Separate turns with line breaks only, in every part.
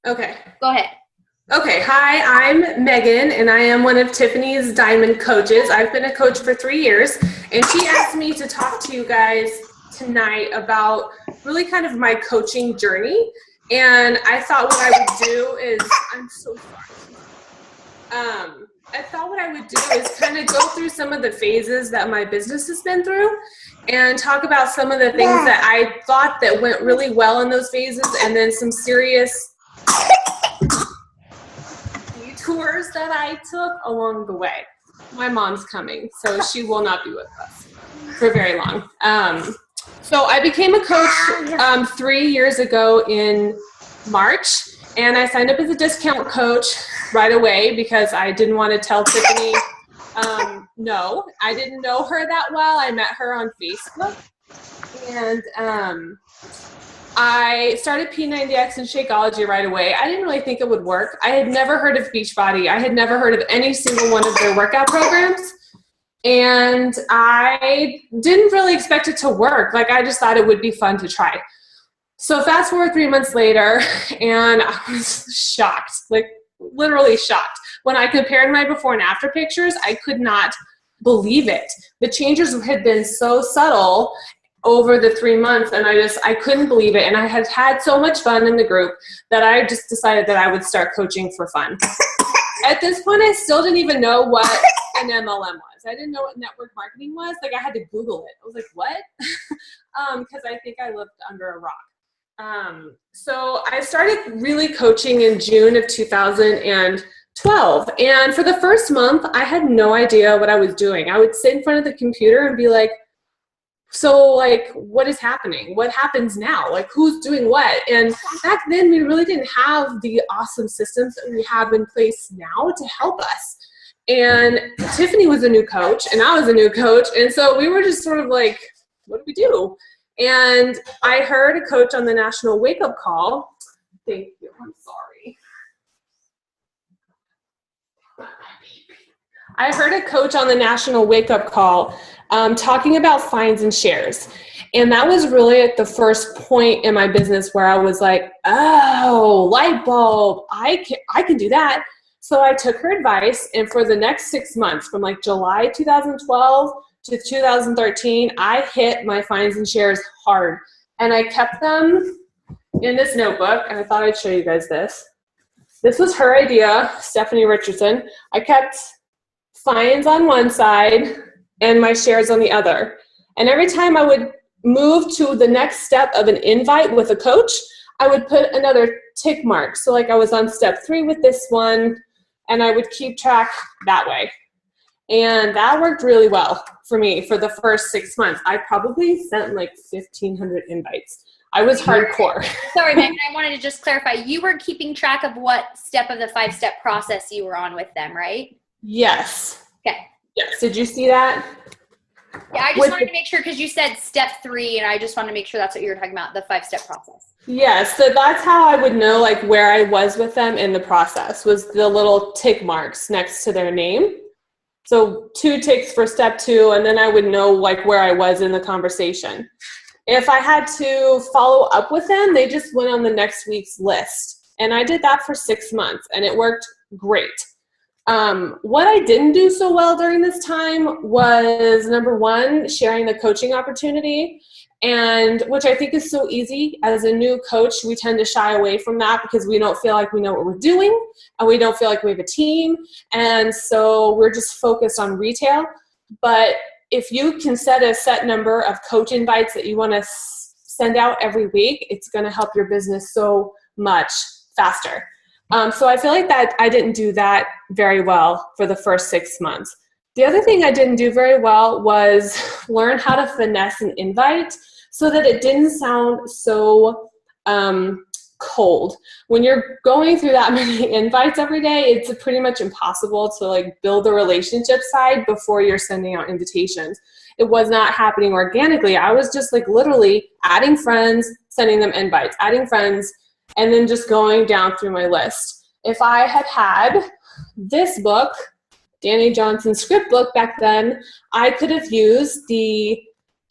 Okay.
Go ahead.
Okay. Hi, I'm Megan, and I am one of Tiffany's Diamond coaches. I've been a coach for 3 years, and she asked me to talk to you guys tonight about really kind of my coaching journey. And I thought what I would do is, I'm so sorry. I thought what I would do is kind of go through some of the phases that my business has been through and talk about some of the things that I thought that went really well in those phases, and then some serious detours that I took along the way. My mom's coming, so she will not be with us for very long. So I became a coach 3 years ago in March, and I signed up as a discount coach right away because I didn't want to tell Tiffany no. I didn't know her that well. I met her on Facebook, and I started P90X and Shakeology right away. I didn't really think it would work. I had never heard of Beachbody. I had never heard of any single one of their workout programs. And I didn't really expect it to work. Like, I just thought it would be fun to try. So fast forward 3 months later, and I was shocked, like literally shocked. When I compared my before and after pictures, I could not believe it. The changes had been so subtle over the 3 months, and I couldn't believe it. And I had had so much fun in the group that I just decided that I would start coaching for fun. At this point, I still didn't even know what an MLM was. I didn't know what network marketing was. Like, I had to Google it. I was like, what? Because I think I lived under a rock. So I started really coaching in June of 2012. And for the first month, I had no idea what I was doing. I would sit in front of the computer and be like, so, like, what is happening? What happens now? Like, who's doing what? And back then, we really didn't have the awesome systems that we have in place now to help us. And Tiffany was a new coach, and I was a new coach. And so we were just sort of like, what do we do? And I heard a coach on the National Wake Up Call. Thank you. I'm sorry. I heard a coach on the National Wake Up Call talking about fines and shares. And that was really at the first point in my business where I was like, oh, light bulb, I can do that. So I took her advice, and for the next 6 months, from like July 2012 to 2013, I hit my fines and shares hard. And I kept them in this notebook, and I thought I'd show you guys this. This was her idea, Stephanie Richardson. I kept fines on one side and my shares on the other. And every time I would move to the next step of an invite with a coach, I would put another tick mark. So like I was on step 3 with this one, and I would keep track that way. And that worked really well for me for the first 6 months. I probably sent like 1,500 invites. I was hardcore.
Sorry, Megan, I wanted to just clarify. You were keeping track of what step of the 5-step process you were on with them, right?
Yes.
Okay.
Yes. Did you see that?
Yeah, I just wanted to make sure, because you said step 3, and I just wanted to make sure that's what you were talking about, the 5-step process.
Yes. So that's how I would know like where I was with them in the process, was the little tick marks next to their name. So 2 ticks for step 2, and then I would know like where I was in the conversation. If I had to follow up with them, they just went on the next week's list. And I did that for 6 months, and it worked great. What I didn't do so well during this time was, number 1, sharing the coaching opportunity, and which I think is so easy. As a new coach, we tend to shy away from that because we don't feel like we know what we're doing, and we don't feel like we have a team, and so we're just focused on retail. But if you can set a set number of coach invites that you want to send out every week, it's going to help your business so much faster. So I feel like that I didn't do that very well for the first 6 months. The other thing I didn't do very well was learn how to finesse an invite so that it didn't sound so cold. When you're going through that many invites every day, it's pretty much impossible to like build the relationship side before you're sending out invitations. It was not happening organically. I was just like literally adding friends, sending them invites, adding friends, and then just going down through my list. If I had had this book, Danny Johnson's script book back then, I could have used the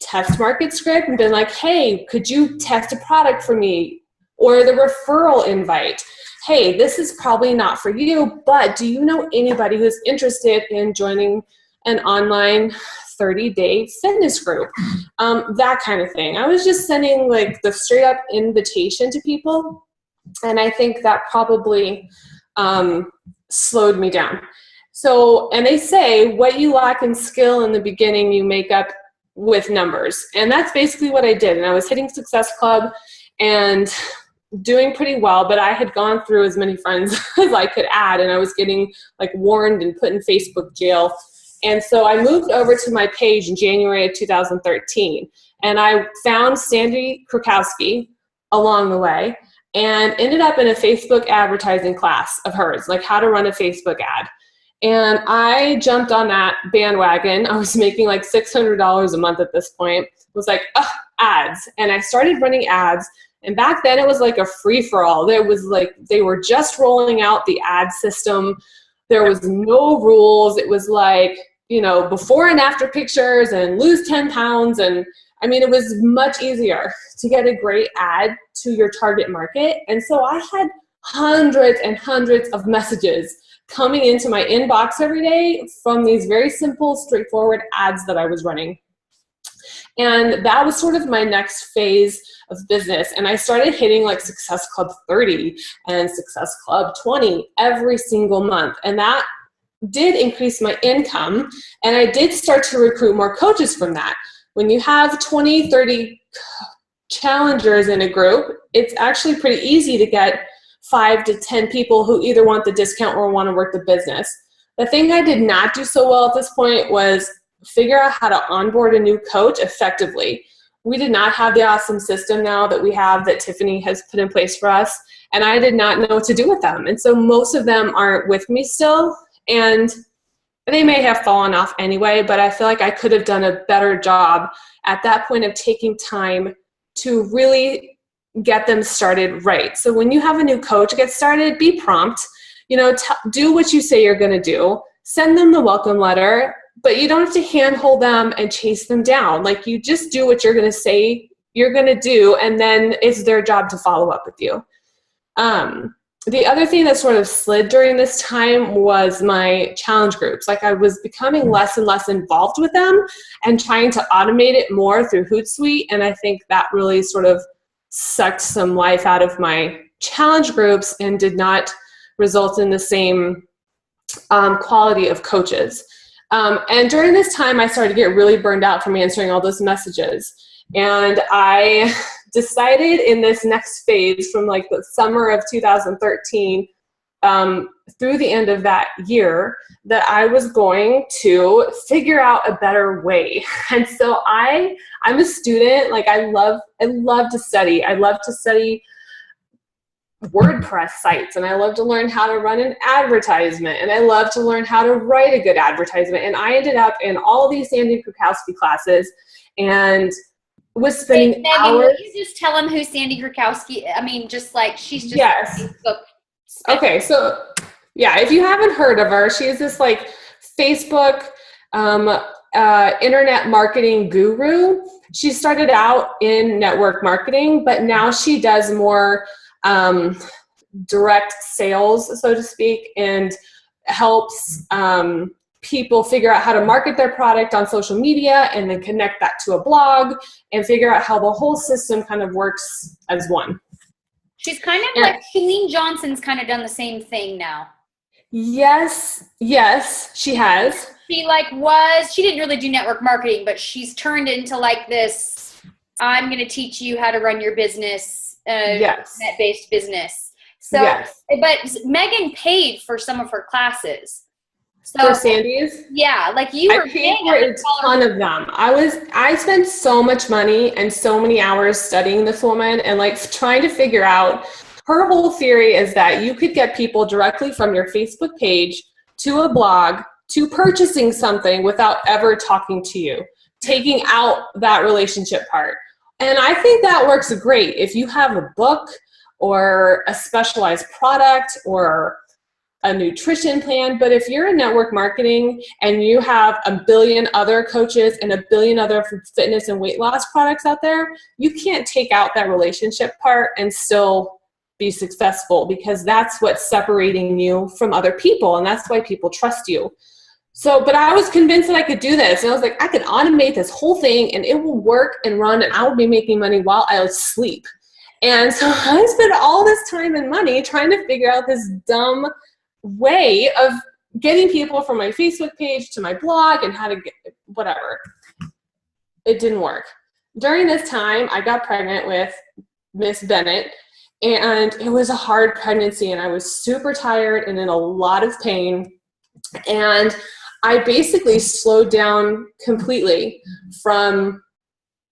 test market script and been like, hey, could you test a product for me? Or the referral invite. hey, this is probably not for you, but do you know anybody who's interested in joining an online 30-day fitness group? That kind of thing. I was just sending like the straight up invitation to people. And I think that probably slowed me down. So, and they say what you lack in skill in the beginning, you make up with numbers. And that's basically what I did. And I was hitting Success Club and doing pretty well, but I had gone through as many friends as I could add, and I was getting like warned and put in Facebook jail. And so I moved over to my page in January of 2013, and I found Sandy Krakowski along the way and ended up in a Facebook advertising class of hers, like how to run a Facebook ad. And I jumped on that bandwagon. I was making like $600 a month at this point. It was like, ads. And I started running ads. And back then it was like a free-for-all. There was like, they were just rolling out the ad system. There was no rules. It was like, you know, before and after pictures and lose 10 pounds. And I mean, it was much easier to get a great ad to your target market. And so I had hundreds and hundreds of messages coming into my inbox every day from these very simple, straightforward ads that I was running. And that was sort of my next phase of business. And I started hitting like Success Club 30 and Success Club 20 every single month. And that did increase my income. And I did start to recruit more coaches from that. When you have 20, 30 challengers in a group, it's actually pretty easy to get 5 to 10 people who either want the discount or want to work the business. The thing I did not do so well at this point was figure out how to onboard a new coach effectively. We did not have the awesome system now that we have that Tiffany has put in place for us, and I did not know what to do with them. And so most of them aren't with me still, and they may have fallen off anyway, but I feel like I could have done a better job at that point of taking time to really get them started right. So when you have a new coach get started, be prompt, you know, do what you say you're going to do, send them the welcome letter, but you don't have to handhold them and chase them down. Like, you just do what you're going to say you're going to do, and then it's their job to follow up with you. The other thing that sort of slid during this time was my challenge groups. Like, I was becoming less and less involved with them and trying to automate it more through Hootsuite. And I think that really sort of sucked some life out of my challenge groups and did not result in the same quality of coaches. And during this time, I started to get really burned out from answering all those messages. And I decided in this next phase from like the summer of 2013 through the end of that year that I was going to figure out a better way. And so I'm a student. Like, I love to study. I love to study WordPress sites, and I love to learn how to run an advertisement, and I love to learn how to write a good advertisement. And I ended up in all these Sandy Krakowski classes and was spending hours.
Will you just tell them who Sandy Krakowski? I mean, just like, she's just
yes.
Facebook.
Okay, so yeah, if you haven't heard of her, she's this like Facebook internet marketing guru. She started out in network marketing, but now she does more direct sales, so to speak, and helps people figure out how to market their product on social media and then connect that to a blog and figure out how the whole system kind of works as one.
She's kind of like Chalene Johnson's kind of done the same thing now.
Yes, she has.
She didn't really do network marketing, but she's turned into like this, I'm going to teach you how to run your business, net-based business. So,
yes.
But Megan paid for some of her classes. So,
for Sandy's?
Yeah, like
I paid for a ton of them. I spent so much money and so many hours studying this woman and like trying to figure out. Her whole theory is that you could get people directly from your Facebook page to a blog to purchasing something without ever talking to you, taking out that relationship part. And I think that works great if you have a book or a specialized product or a nutrition plan. But if you're in network marketing and you have a billion other coaches and a billion other fitness and weight loss products out there, you can't take out that relationship part and still be successful, because that's what's separating you from other people. And that's why people trust you. So, but I was convinced that I could do this. And I was like, I could automate this whole thing and it will work and run, and I will be making money while I was asleep. And so I spent all this time and money trying to figure out this dumb way of getting people from my Facebook page to my blog and how to get whatever. It didn't work. During this time, I got pregnant with Miss Bennett, and it was a hard pregnancy, and I was super tired and in a lot of pain. And I basically slowed down completely from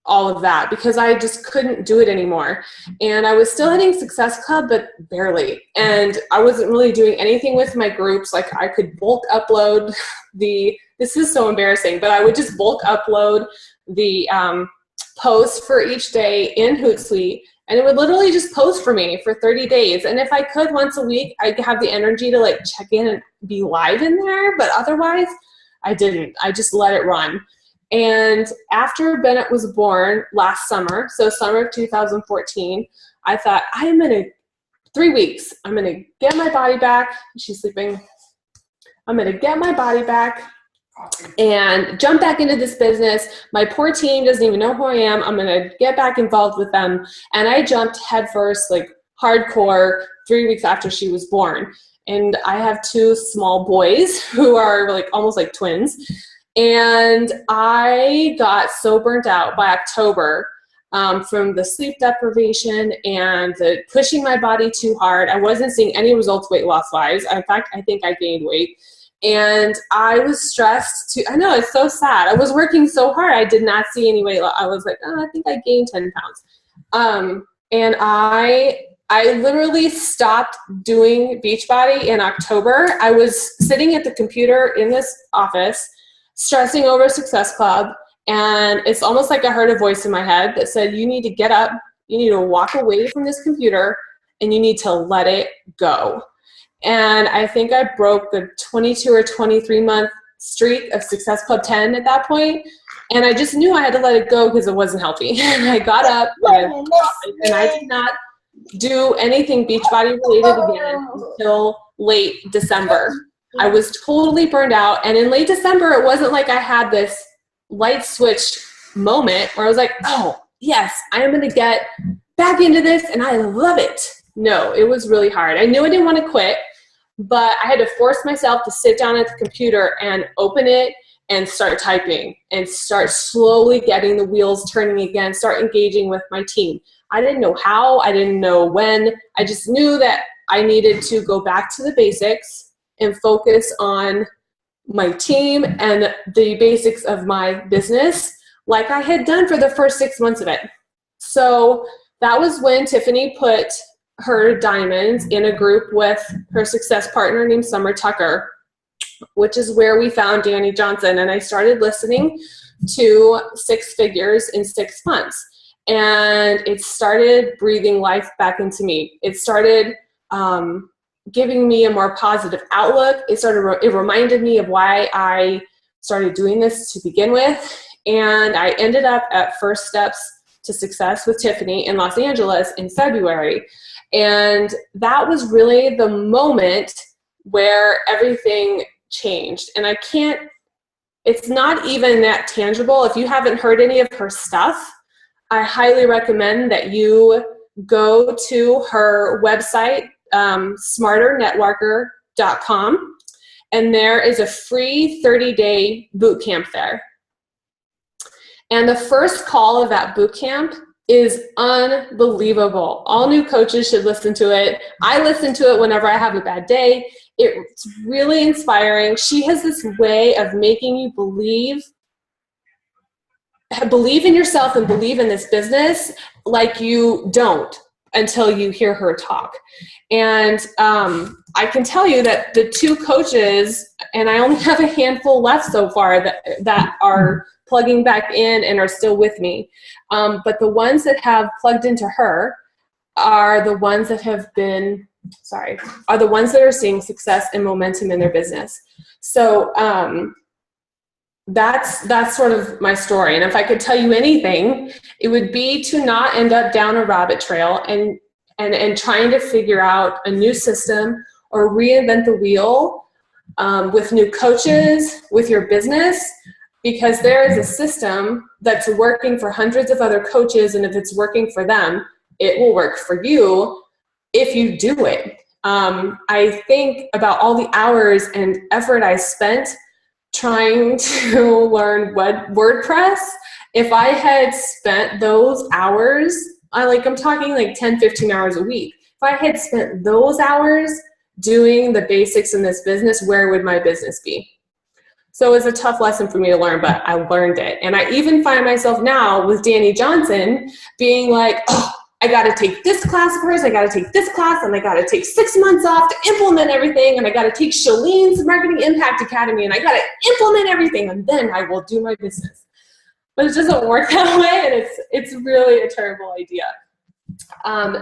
all of that because I just couldn't do it anymore. And I was still hitting Success Club, but barely. And I wasn't really doing anything with my groups. Like, I could bulk upload this is so embarrassing, but I would just bulk upload the posts for each day in Hootsuite, and it would literally just post for me for 30 days. And if I could once a week, I'd have the energy to like check in and be live in there, but otherwise I didn't. I just let it run. And after Bennett was born last summer, so summer of 2014, I thought, 3 weeks, I'm going to get my body back. She's sleeping. I'm going to get my body back and jump back into this business. My poor team doesn't even know who I am. I'm going to get back involved with them. And I jumped headfirst, like hardcore, 3 weeks after she was born. And I have 2 small boys who are like almost like twins. And I got so burnt out by October from the sleep deprivation and the pushing my body too hard. I wasn't seeing any results weight loss wise. In fact, I think I gained weight. And I was stressed I know, it's so sad. I was working so hard. I did not see any weight loss. I was like, I think I gained 10 pounds. And I literally stopped doing Beachbody in October. I was sitting at the computer in this office, stressing over Success Club. And it's almost like I heard a voice in my head that said, you need to get up, you need to walk away from this computer, and you need to let it go. And I think I broke the 22 or 23 month streak of Success Club 10 at that point. And I just knew I had to let it go because it wasn't healthy. And I got up and I did not do anything Beachbody related again until late December. I was totally burned out. And in late December, it wasn't like I had this light switch moment where I was like, oh, yes, I am going to get back into this and I love it. No, it was really hard. I knew I didn't want to quit, but I had to force myself to sit down at the computer and open it and start typing and start slowly getting the wheels turning again, start engaging with my team. I didn't know how, I didn't know when. I just knew that I needed to go back to the basics and focus on my team and the basics of my business like I had done for the first 6 months of it. So that was when Tiffany put her diamonds in a group with her success partner named Summer Tucker, which is where we found Danny Johnson. And I started listening to Six Figures in 6 months. And it started breathing life back into me. It started giving me a more positive outlook. It reminded me of why I started doing this to begin with. And I ended up at First Steps to Success with Tiffany in Los Angeles in February. And that was really the moment where everything changed. And it's not even that tangible. If you haven't heard any of her stuff, I highly recommend that you go to her website, smarternetworker.com, and there is a free 30-day boot camp there. And the first call of that boot camp is unbelievable. All new coaches should listen to it. I listen to it whenever I have a bad day. It's really inspiring. She has this way of making you believe in yourself and believe in this business like you don't until you hear her talk. And I can tell you that the 2 coaches, and I only have a handful left so far that are plugging back in and are still with me. But the ones that have plugged into her are the ones that are seeing success and momentum in their business. So that's sort of my story. And if I could tell you anything, it would be to not end up down a rabbit trail and and trying to figure out a new system or reinvent the wheel with new coaches, with your business, because there is a system that's working for hundreds of other coaches, and if it's working for them, it will work for you if you do it. I think about all the hours and effort I spent trying to learn WordPress. If I had spent those hours, I'm talking like 10, 15 hours a week. If I had spent those hours doing the basics in this business, where would my business be? So it was a tough lesson for me to learn, but I learned it. And I even find myself now with Danny Johnson being like, oh, I got to take this class first, I got to take this class, and I got to take 6 months off to implement everything, and I got to take Shalene's Marketing Impact Academy, and I got to implement everything, and then I will do my business. But it doesn't work that way, and it's really a terrible idea.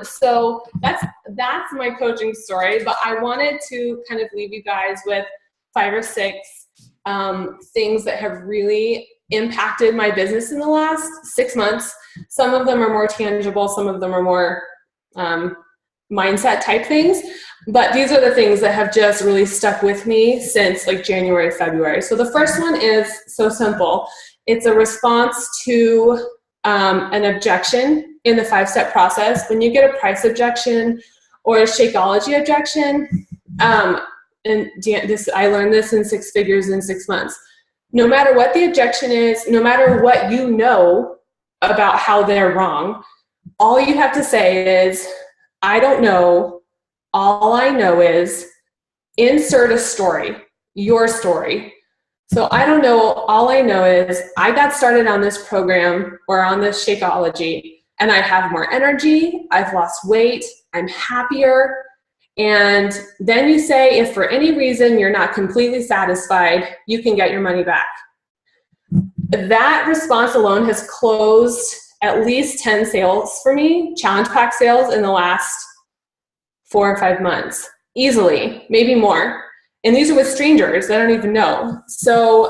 So that's my coaching story, but I wanted to kind of leave you guys with 5 or 6 things that have really impacted my business in the last 6 months. Some of them are more tangible, some of them are more mindset type things, but these are the things that have just really stuck with me since like January, February. So the first one is so simple. It's a response to an objection in the 5-step process. When you get a price objection or a Shakeology objection, I learned this in 6 figures in 6 months. No matter what the objection is, no matter what you know about how they're wrong, all you have to say is, I don't know. All I know is, insert a story, your story. So I don't know. All I know is I got started on this program or on this Shakeology, and I have more energy. I've lost weight. I'm happier. And then you say, if for any reason you're not completely satisfied, you can get your money back. That response alone has closed at least 10 sales for me, challenge pack sales, in the last 4 or 5 months. Easily, maybe more. And these are with strangers that I don't even know. So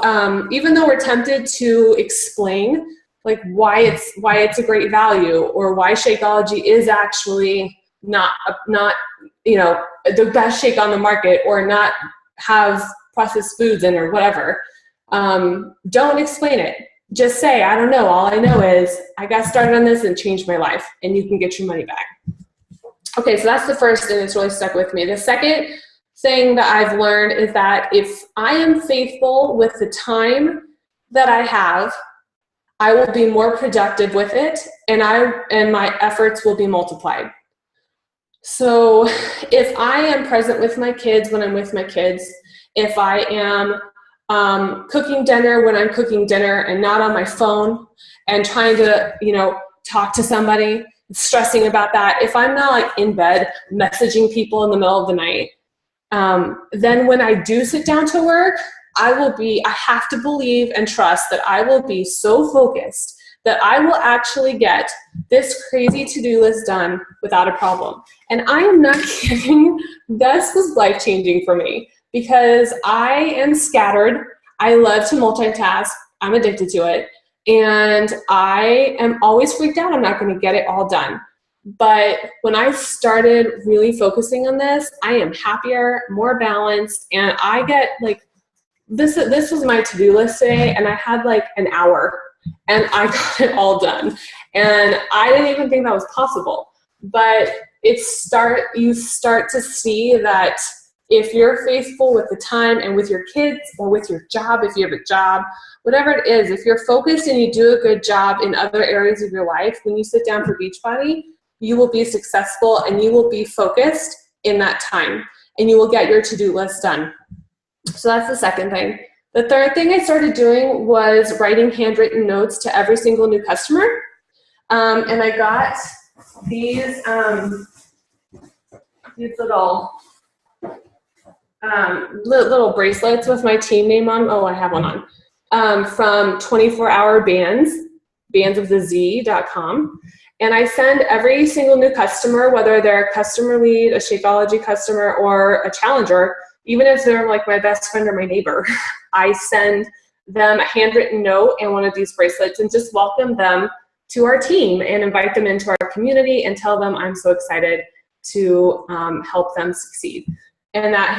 even though we're tempted to explain like why it's a great value, or why Shakeology is actually not the best shake on the market, or not have processed foods in, or whatever, don't explain it. Just say, I don't know. All I know is I got started on this and changed my life, and you can get your money back. Okay, so that's the first thing that's really stuck with me. The second thing that I've learned is that if I am faithful with the time that I have, I will be more productive with it, and my efforts will be multiplied. So if I am present with my kids when I'm with my kids, if I am cooking dinner when I'm cooking dinner and not on my phone and trying to, talk to somebody, stressing about that, if I'm not like in bed messaging people in the middle of the night, then when I do sit down to work, I have to believe and trust that I will be so focused that I will actually get this crazy to-do list done without a problem. And I am not kidding. This was life-changing for me because I am scattered. I love to multitask. I'm addicted to it. And I am always freaked out I'm not going to get it all done. But when I started really focusing on this, I am happier, more balanced, and I get like, this was my to-do list today, and I had like an hour, and I got it all done. And I didn't even think that was possible. But you start to see that if you're faithful with the time and with your kids or with your job, if you have a job, whatever it is, if you're focused and you do a good job in other areas of your life, when you sit down for Beachbody, you will be successful and you will be focused in that time, and you will get your to-do list done. So that's the second thing. The third thing I started doing was writing handwritten notes to every single new customer. And I got these little bracelets with my team name on. Oh, I have one on. From 24-hour bandsofthez.com. And I send every single new customer, whether they're a customer lead, a Shakeology customer, or a challenger, even if they're like my best friend or my neighbor, I send them a handwritten note and one of these bracelets and just welcome them to our team and invite them into our community and tell them I'm so excited to help them succeed. And that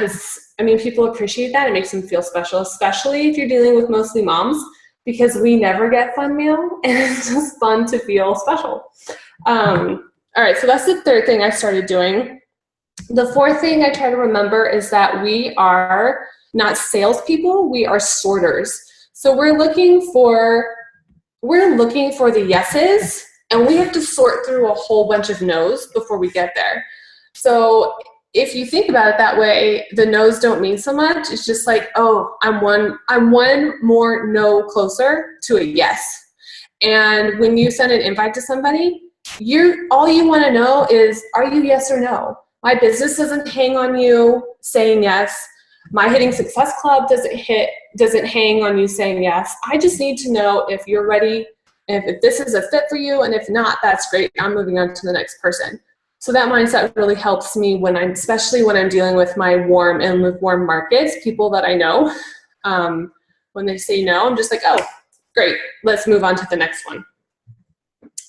people appreciate that. It makes them feel special, especially if you're dealing with mostly moms, because we never get fun mail, and it's just fun to feel special. All right, so that's the third thing I started doing. The fourth thing I try to remember is that we are not salespeople, we are sorters. So we're looking for the yeses, and we have to sort through a whole bunch of no's before we get there. So if you think about it that way, the no's don't mean so much. It's just like, oh, I'm one more no closer to a yes. And when you send an invite to somebody, all you want to know is, are you yes or no? My business doesn't hang on you saying yes. My Hitting Success Club doesn't hang on you saying yes. I just need to know if you're ready, if this is a fit for you, and if not, that's great. I'm moving on to the next person. So that mindset really helps me especially when I'm dealing with my warm and lukewarm markets, people that I know. When they say no, I'm just like, oh, great, let's move on to the next one.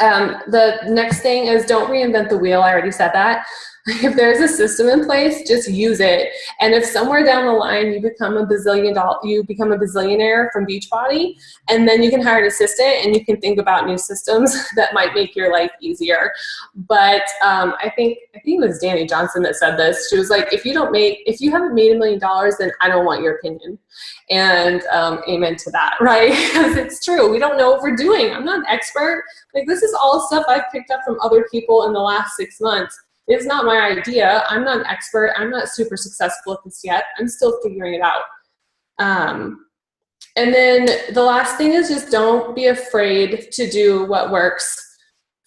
The next thing is, don't reinvent the wheel. I already said that. If there's a system in place, just use it. And if somewhere down the line you become a bazillionaire from Beachbody, and then you can hire an assistant and you can think about new systems that might make your life easier. But I think it was Danny Johnson that said this. She was like, if you haven't made $1 million, then I don't want your opinion. And amen to that, right? Because it's true. We don't know what we're doing. I'm not an expert. Like, this is all stuff I've picked up from other people in the last 6 months. It's not my idea. I'm not an expert. I'm not super successful at this yet. I'm still figuring it out. And then the last thing is, just don't be afraid to do what works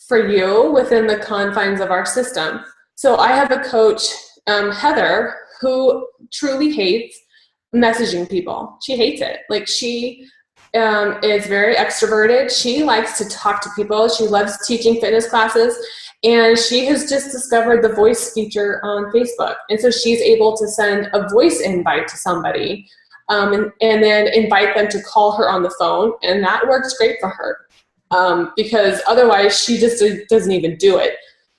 for you within the confines of our system. So I have a coach, Heather, who truly hates messaging people. She hates it. Like, she is very extroverted. She likes to talk to people. She loves teaching fitness classes. And she has just discovered the voice feature on Facebook. And so she's able to send a voice invite to somebody and then invite them to call her on the phone. And that works great for her because otherwise she just doesn't even do it.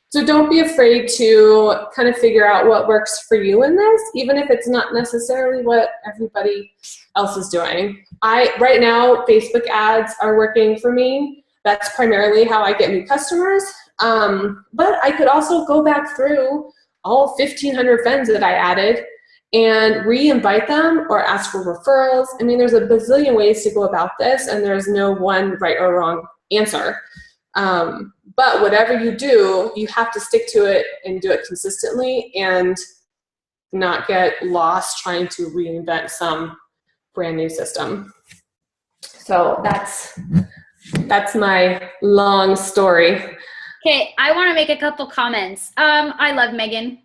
So don't be afraid to kind of figure out what works for you in this, even if it's not necessarily what everybody else is doing. Right now, Facebook ads are working for me. That's primarily how I get new customers. But I could also go back through all 1,500 friends that I added and re-invite them or ask for referrals. I mean, there's a bazillion ways to go about this, and there's no one right or wrong answer. But whatever you do, you have to stick to it and do it consistently and not get lost trying to reinvent some brand new system. So that's my long story.
Okay, I want to make a couple comments. I love Megan.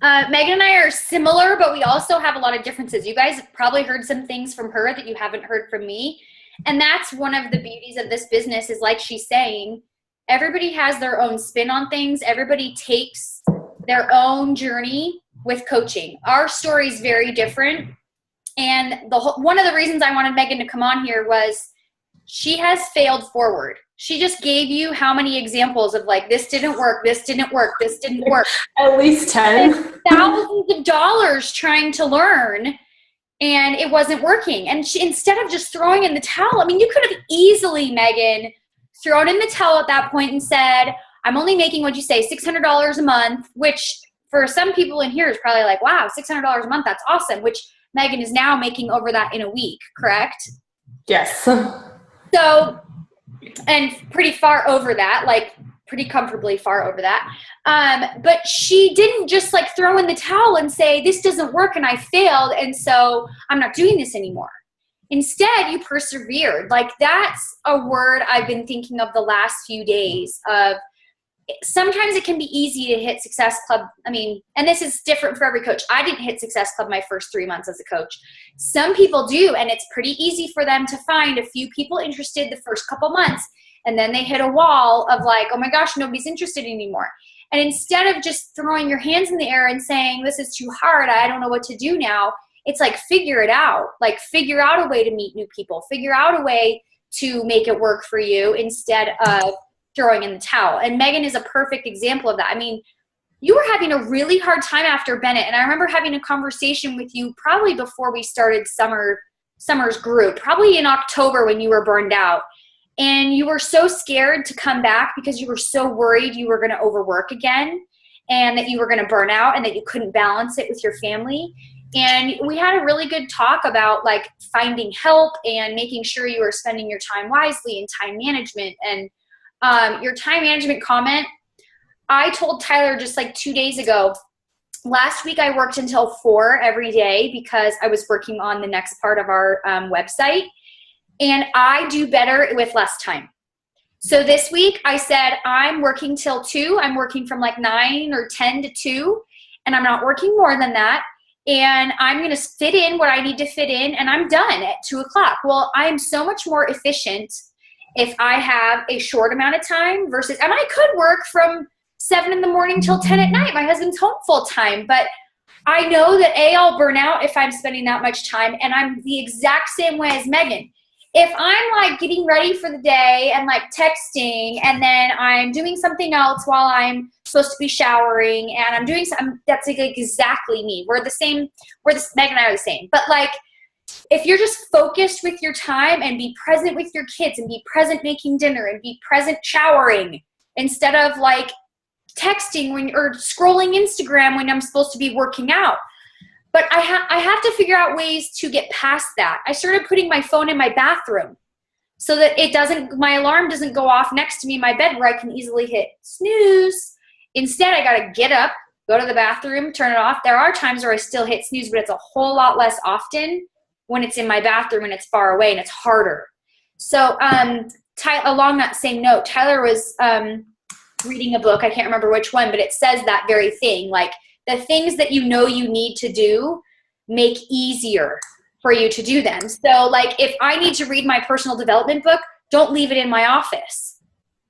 Megan and I are similar, but we also have a lot of differences. You guys have probably heard some things from her that you haven't heard from me. And that's one of the beauties of this business is, like she's saying, everybody has their own spin on things. Everybody takes their own journey with coaching. Our story is very different. And one of the reasons I wanted Megan to come on here was she has failed forward. She just gave you how many examples of, like, this didn't work, this didn't work, this didn't work.
At least 10.
Thousands of dollars trying to learn, and it wasn't working. And she, instead of just throwing in the towel, I mean, you could have easily, Megan, thrown in the towel at that point and said, I'm only making, what'd you say, $600 a month, which for some people in here is probably like, wow, $600 a month, that's awesome, which Megan is now making over that in a week, correct?
Yes.
So, and pretty far over that, like pretty comfortably far over that. But she didn't just like throw in the towel and say, this doesn't work and I failed, and so I'm not doing this anymore. Instead, you persevered. Like, that's a word I've been thinking of the last few days of, sometimes it can be easy to hit Success Club. I mean, and this is different for every coach. I didn't hit Success Club my first 3 months as a coach. Some people do, and it's pretty easy for them to find a few people interested the first couple months, and then they hit a wall of like, oh my gosh, nobody's interested anymore. And instead of just throwing your hands in the air and saying, this is too hard, I don't know what to do now, it's like, figure it out. Like, figure out a way to meet new people. Figure out a way to make it work for you instead of throwing in the towel. And Megan is a perfect example of that. I mean, you were having a really hard time after Bennett. And I remember having a conversation with you probably before we started Summer's group, probably in October when you were burned out. And you were so scared to come back because you were so worried you were going to overwork again and that you were going to burn out and that you couldn't balance it with your family. And we had a really good talk about like finding help and making sure you were spending your time wisely and time management. And your time management comment, I told Tyler just like 2 days ago, last week I worked until 4 every day because I was working on the next part of our website, and I do better with less time. So this week I said I'm working till 2. I'm working from like 9 or 10 to 2, and I'm not working more than that. And I'm going to fit in what I need to fit in, and I'm done at 2 o'clock. Well, I'm so much more efficient if I have a short amount of time versus, and I could work from 7 in the morning till 10 at night. My husband's home full time, but I know that I'll burn out if I'm spending that much time, and I'm the exact same way as Megan. If I'm like getting ready for the day and like texting, and then I'm doing something else while I'm supposed to be showering, and I'm doing something, that's like exactly me. We're the same. Megan and I are the same. But like, if you're just focused with your time and be present with your kids and be present making dinner and be present showering instead of like texting or scrolling Instagram when I'm supposed to be working out. But I have to figure out ways to get past that. I started putting my phone in my bathroom so that my alarm doesn't go off next to me in my bed where I can easily hit snooze. Instead, I got to get up, go to the bathroom, turn it off. There are times where I still hit snooze, but it's a whole lot less often when it's in my bathroom and it's far away and it's harder. So along that same note, Tyler was reading a book. I can't remember which one, but it says that very thing. Like, the things that you know you need to do make easier for you to do them. So like, if I need to read my personal development book, don't leave it in my office.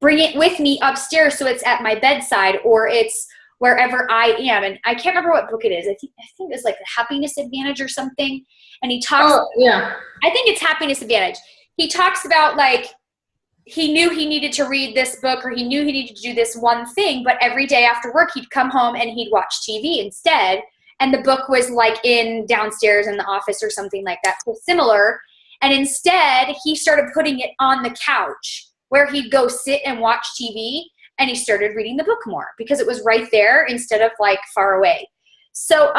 Bring it with me upstairs so it's at my bedside or it's wherever I am. And I can't remember what book it is. I think it's like The Happiness Advantage or something. And he talks, I think it's Happiness Advantage. He talks about like, he knew he needed to read this book or he knew he needed to do this one thing, but every day after work, he'd come home and he'd watch TV instead. And the book was like in downstairs in the office or something like that. So similar. And instead he started putting it on the couch where he'd go sit and watch TV, and he started reading the book more because it was right there instead of like far away. So,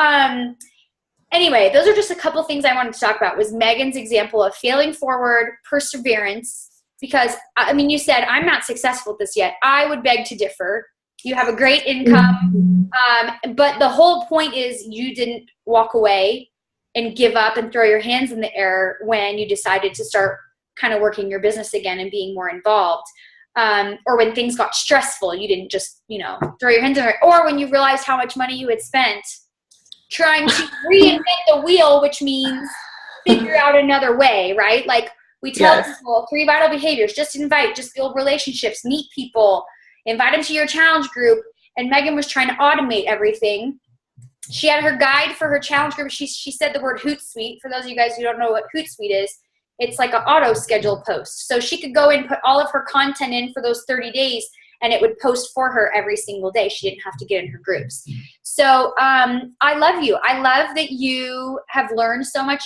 anyway, those are just a couple things I wanted to talk about. Was Megan's example of failing forward, perseverance. Because, I mean, you said, I'm not successful at this yet. I would beg to differ. You have a great income. But the whole point is you didn't walk away and give up and throw your hands in the air when you decided to start kind of working your business again and being more involved. Or when things got stressful, you didn't just, throw your hands in the air. Or when you realized how much money you had spent trying to reinvent the wheel, which means figure out another way, right? Like, we tell people 3 vital behaviors: just invite, just build relationships, meet people, invite them to your challenge group. And Megan was trying to automate everything. She had her guide for her challenge group. She said the word Hootsuite. For those of you guys who don't know what Hootsuite is, it's like an auto schedule post. So she could go and put all of her content in for those 30 days and it would post for her every single day. She didn't have to get in her groups. So I love you. I love that you have learned so much.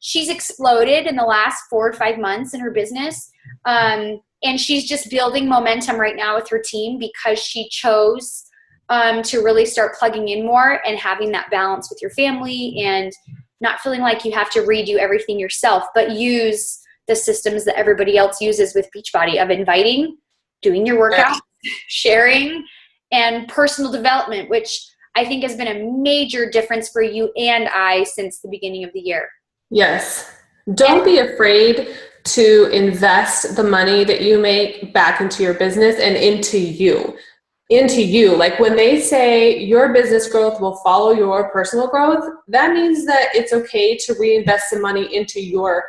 She's exploded in the last 4 or 5 months in her business. And she's just building momentum right now with her team because she chose to really start plugging in more and having that balance with your family and not feeling like you have to redo everything yourself, but use the systems that everybody else uses with Beachbody of inviting, doing your workout, sharing, and personal development, which I think has been a major difference for you and I since the beginning of the year.
Yes. Don't be afraid to invest the money that you make back into your business and into you. Like when they say your business growth will follow your personal growth, that means that it's okay to reinvest some money into your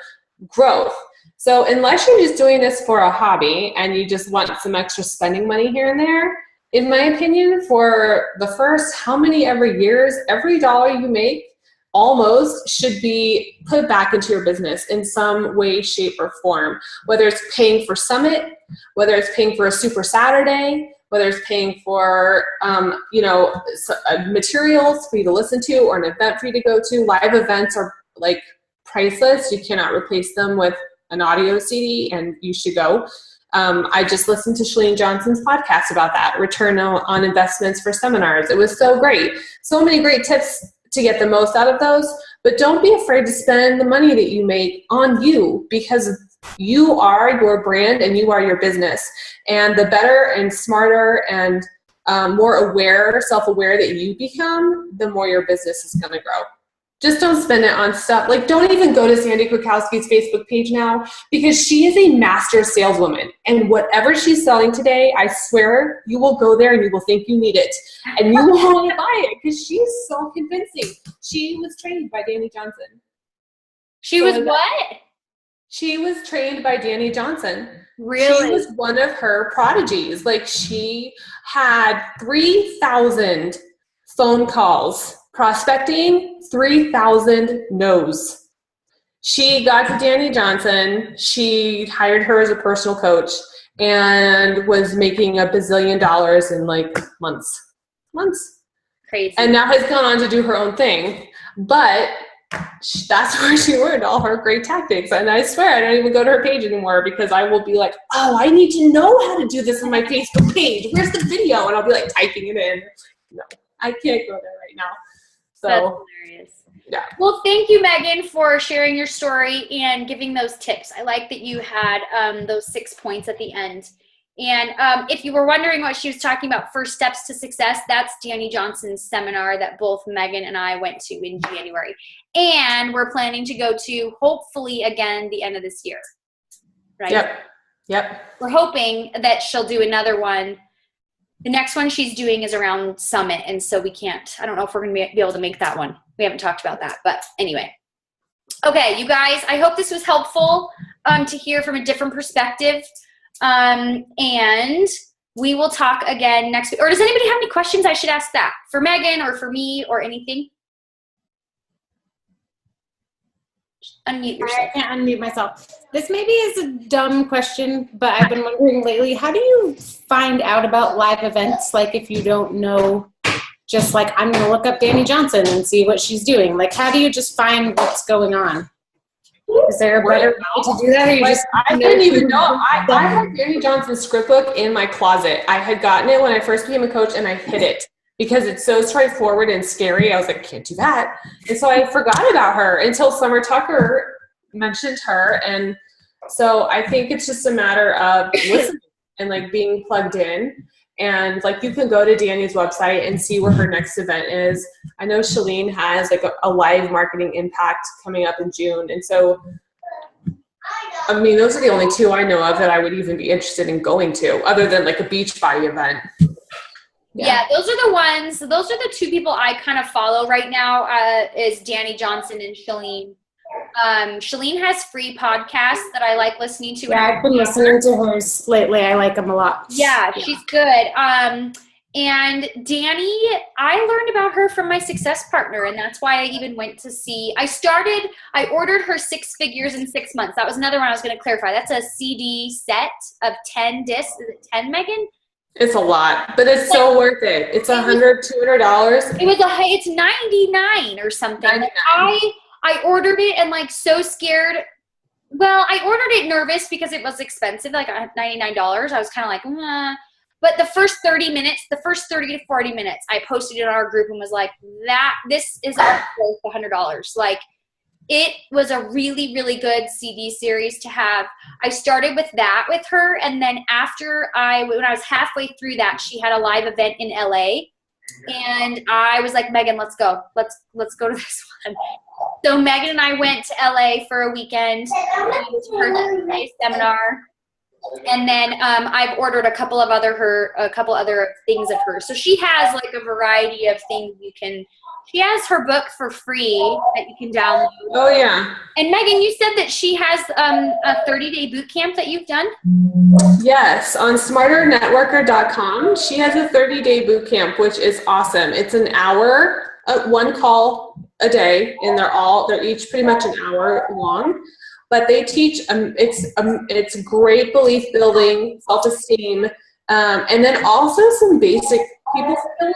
growth. So unless you're just doing this for a hobby and you just want some extra spending money here and there, in my opinion, for the first how many ever years, every dollar you make almost should be put back into your business in some way, shape, or form. Whether it's paying for Summit, whether it's paying for a Super Saturday, whether it's paying for, materials for you to listen to or an event for you to go to. Live events are like priceless. You cannot replace them with an audio CD, and you should go. I just listened to Chalene Johnson's podcast about that, return on investments for seminars. It was so great. So many great tips to get the most out of those, but don't be afraid to spend the money that you make on you, because you are your brand and you are your business. And the better and smarter and more aware, self-aware that you become, the more your business is going to grow. Just don't spend it on stuff. Like, don't even go to Sandy Krakowski's Facebook page now, because she is a master saleswoman. And whatever she's selling today, I swear you will go there and you will think you need it. And you will want to buy it because she's so convincing. She was trained by Danny Johnson.
She was what?
She was trained by Danny Johnson.
Really?
She was one of her prodigies. Like, she had 3,000 phone calls prospecting, 3,000 no's. She got to Danny Johnson. She hired her as a personal coach and was making $1 bazillion in like months.
Crazy.
And now has gone on to do her own thing. But that's where she learned all her great tactics. And I swear I don't even go to her page anymore, because I will be like, oh, I need to know how to do this on my Facebook page. Where's the video? And I'll be like typing it in. No, I can't go there right now. So,
that's hilarious.
Yeah.
Well, thank you, Megan, for sharing your story and giving those tips. I like that you had those 6 points at the end. And if you were wondering what she was talking about, first steps to success, that's Danny Johnson's seminar that both Megan and I went to in January. And we're planning to go to, hopefully, again, the end of this year. Right?
Yep.
We're hoping that she'll do another one. The next one she's doing is around Summit, and so we can't, I don't know if we're going to be able to make that one. We haven't talked about that, but anyway. Okay, you guys, I hope this was helpful to hear from a different perspective, and we will talk again next week. Or does anybody have any questions I should ask that for Megan or for me or anything? Unmute yourself.
I can't unmute myself. This maybe is a dumb question, but I've been wondering lately, how do you find out about live events? Like, if you don't know, just like, I'm going to look up Danny Johnson and see what she's doing. Like, how do you just find what's going on? Is there a better way to do that? Or you just
I didn't even know. I had Danny Johnson's script book in my closet. I had gotten it when I first became a coach, and I hid it because it's so straightforward and scary. I was like, I can't do that. And so I forgot about her until Summer Tucker mentioned her. And so I think it's just a matter of listening and like being plugged in. And like, you can go to Danny's website and see where her next event is. I know Chalene has like a live marketing impact coming up in June. And so, I mean, those are the only two I know of that I would even be interested in going to, other than like a Beachbody event.
Yeah, those are the ones. Those are the two people I kind of follow right now, is Danny Johnson and Chalene. Chalene has free podcasts that I like listening to.
Yeah, I've been listening to hers lately. I like them a lot.
Yeah, she's good. And Danny, I learned about her from my success partner, and that's why I even went to see. I ordered her 6 Figures in 6 months. That was another one I was going to clarify. That's a CD set of 10 discs. Is it 10, Megan?
It's a lot, but it's so worth it. It's $100, $200.
It's $99 or something.
$99.
I ordered it and like so scared. Well, I ordered it nervous because it was expensive, like $99. I was kind of like, But the first 30 to 40 minutes, I posted it on our group and was like, this is worth $100. Like, it was a really, really good CD series to have. I started with that with her, and then when I was halfway through that, she had a live event in LA, and I was like, Megan, let's go. Let's go to this one. So Megan and I went to LA for a weekend to her seminar, and then I've ordered a couple other things of hers. So she has like a variety of things she has her book for free that you can download.
Oh, yeah.
And Megan, you said that she has a 30-day boot camp that you've done?
Yes, on smarternetworker.com. She has a 30-day boot camp, which is awesome. It's an hour, one call a day, and they're each pretty much an hour long. But they teach, it's great belief building, self-esteem, And then also some basic people skills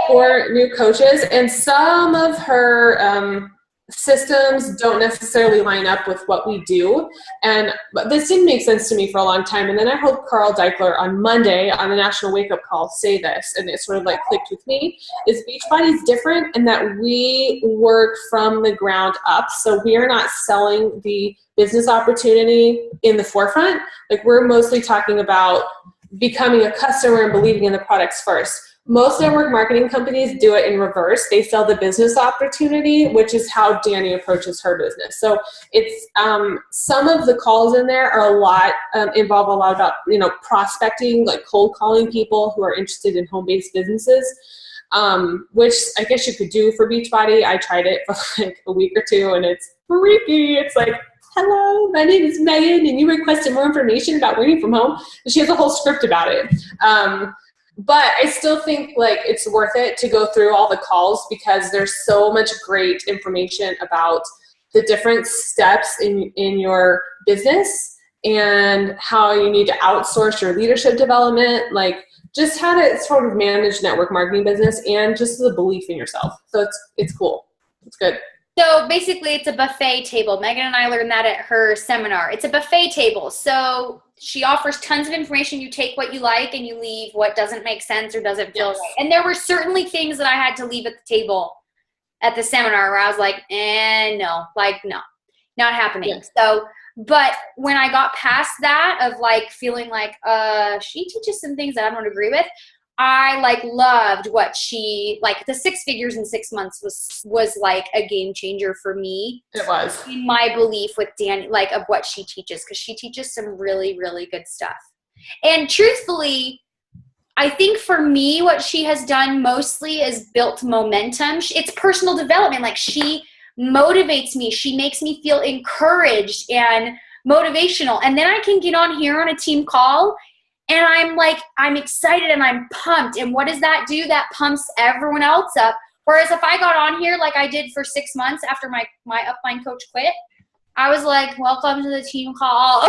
for new coaches. And some of her systems don't necessarily line up with what we do. And this didn't make sense to me for a long time. And then I heard Carl Deichler on Monday on the National Wake Up Call say this, and it sort of like clicked with me, is Beachbody is different in that we work from the ground up. So we are not selling the business opportunity in the forefront. Like, we're mostly talking about becoming a customer and believing in the products first. Most network marketing companies do it in reverse. They sell the business opportunity, which is how Danny approaches her business. So it's some of the calls in there are involve a lot about, prospecting, like cold calling people who are interested in home-based businesses, which I guess you could do for Beachbody. I tried it for like a week or two, and it's freaky. It's like, hello, my name is Megan, and you requested more information about working from home. And she has a whole script about it. But I still think like it's worth it to go through all the calls because there's so much great information about the different steps in your business and how you need to outsource your leadership development, like just how to sort of manage network marketing business and just the belief in yourself. So it's cool. It's good.
So basically it's a buffet table. Megan and I learned that at her seminar. It's a buffet table. So she offers tons of information. You take what you like and you leave what doesn't make sense or doesn't feel right. And there were certainly things that I had to leave at the table at the seminar where I was like, no, not happening. Yeah. So, but when I got past that of like feeling like, she teaches some things that I don't agree with, I like loved what she, like the 6 figures in 6 months was like a game changer for me.
It was.
In my belief with Danny, like of what she teaches, because she teaches some really, really good stuff. And truthfully, I think for me, what she has done mostly is built momentum. It's personal development. Like she motivates me. She makes me feel encouraged and motivational. And then I can get on here on a team call and I'm excited and I'm pumped. And what does that do? That pumps everyone else up. Whereas if I got on here like I did for 6 months after my upline coach quit, I was like, welcome to the team call.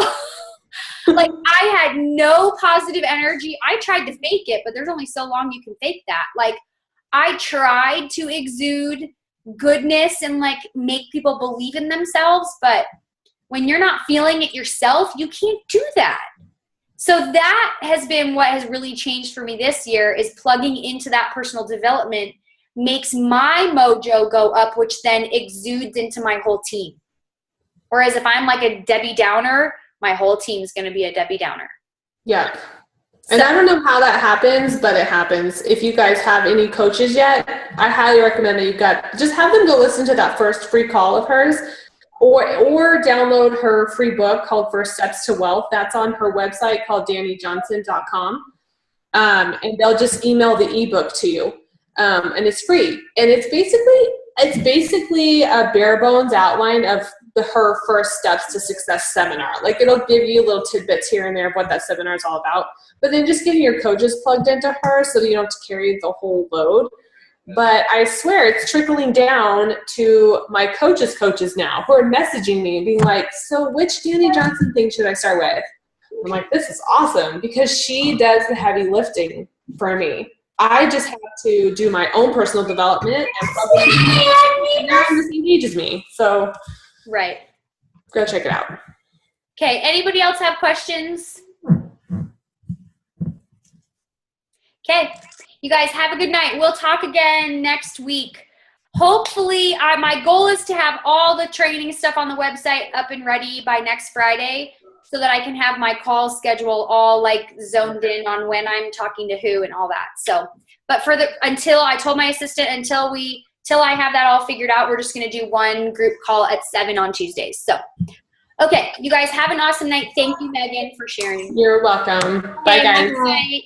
Like I had no positive energy. I tried to fake it, but there's only so long you can fake that. Like I tried to exude goodness and like make people believe in themselves. But when you're not feeling it yourself, you can't do that. So that has been what has really changed for me this year is plugging into that personal development makes my mojo go up, which then exudes into my whole team. Whereas if I'm like a Debbie Downer, my whole team is going to be a Debbie Downer.
Yeah. And I don't know how that happens, but it happens. If you guys have any coaches yet, I highly recommend that just have them go listen to that first free call of hers. Or download her free book called First Steps to Wealth. That's on her website called DannyJohnson.com. And they'll just email the ebook to you. And it's free. And it's basically a bare bones outline of her First Steps to Success seminar. Like it'll give you little tidbits here and there of what that seminar is all about. But then just getting your coaches plugged into her so that you don't have to carry the whole load. But I swear it's trickling down to my coaches now who are messaging me and being like, so which Danny Johnson thing should I start with? I'm like, this is awesome because she does the heavy lifting for me. I just have to do my own personal development and probably not on the same page as me. So
right.
Go check it out.
Okay. Anybody else have questions? Okay. You guys have a good night. We'll talk again next week. Hopefully, my goal is to have all the training stuff on the website up and ready by next Friday so that I can have my call schedule all like zoned in on when I'm talking to who and all that. So, but until I told my assistant, until I have that all figured out, we're just going to do one group call at 7 on Tuesdays. So, okay. You guys have an awesome night. Thank you, Megan, for sharing.
You're welcome. Bye, guys.
Good night.